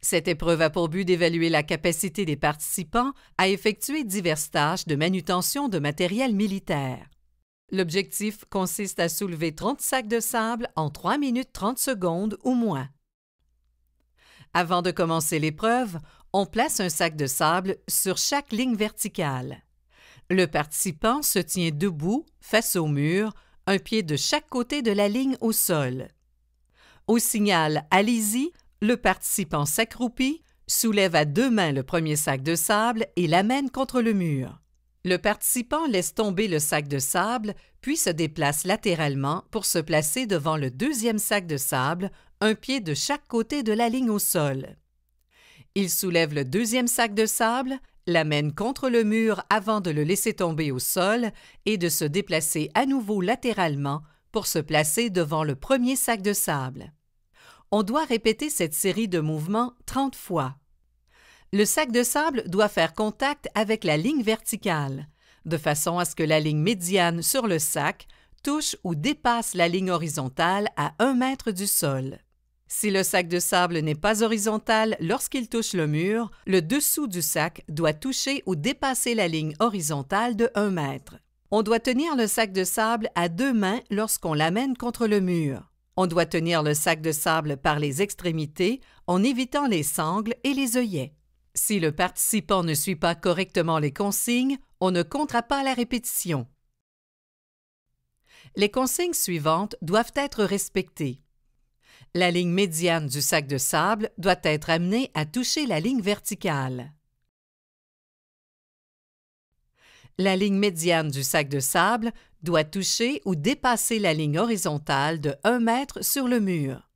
Cette épreuve a pour but d'évaluer la capacité des participants à effectuer diverses tâches de manutention de matériel militaire. L'objectif consiste à soulever 30 sacs de sable en 3 minutes 30 secondes ou moins. Avant de commencer l'épreuve, on place un sac de sable sur chaque ligne verticale. Le participant se tient debout, face au mur, un pied de chaque côté de la ligne au sol. Au signal « Allez-y », le participant s'accroupit, soulève à 2 mains le premier sac de sable et l'amène contre le mur. Le participant laisse tomber le sac de sable, puis se déplace latéralement pour se placer devant le deuxième sac de sable, un pied de chaque côté de la ligne au sol. Il soulève le deuxième sac de sable, l'amène contre le mur avant de le laisser tomber au sol et de se déplacer à nouveau latéralement pour se placer devant le premier sac de sable. On doit répéter cette série de mouvements 30 fois. Le sac de sable doit faire contact avec la ligne verticale, de façon à ce que la ligne médiane sur le sac touche ou dépasse la ligne horizontale à 1 mètre du sol. Si le sac de sable n'est pas horizontal lorsqu'il touche le mur, le dessous du sac doit toucher ou dépasser la ligne horizontale de 1 mètre. On doit tenir le sac de sable à 2 mains lorsqu'on l'amène contre le mur. On doit tenir le sac de sable par les extrémités en évitant les sangles et les œillets. Si le participant ne suit pas correctement les consignes, on ne comptera pas la répétition. Les consignes suivantes doivent être respectées. La ligne médiane du sac de sable doit être amenée à toucher la ligne verticale. La ligne médiane du sac de sable doit toucher ou dépasser la ligne horizontale de 1 mètre sur le mur.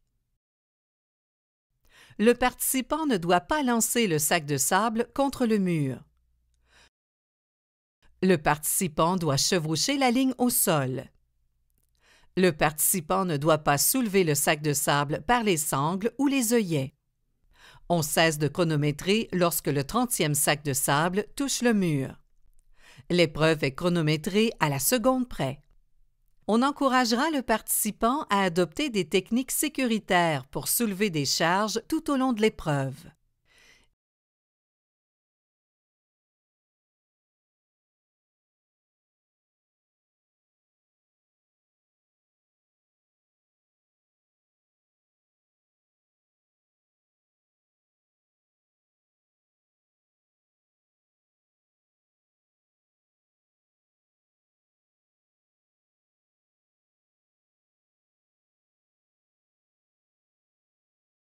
Le participant ne doit pas lancer le sac de sable contre le mur. Le participant doit chevaucher la ligne au sol. Le participant ne doit pas soulever le sac de sable par les sangles ou les œillets. On cesse de chronométrer lorsque le 30e sac de sable touche le mur. L'épreuve est chronométrée à la seconde près. On encouragera le participant à adopter des techniques sécuritaires pour soulever des charges tout au long de l'épreuve.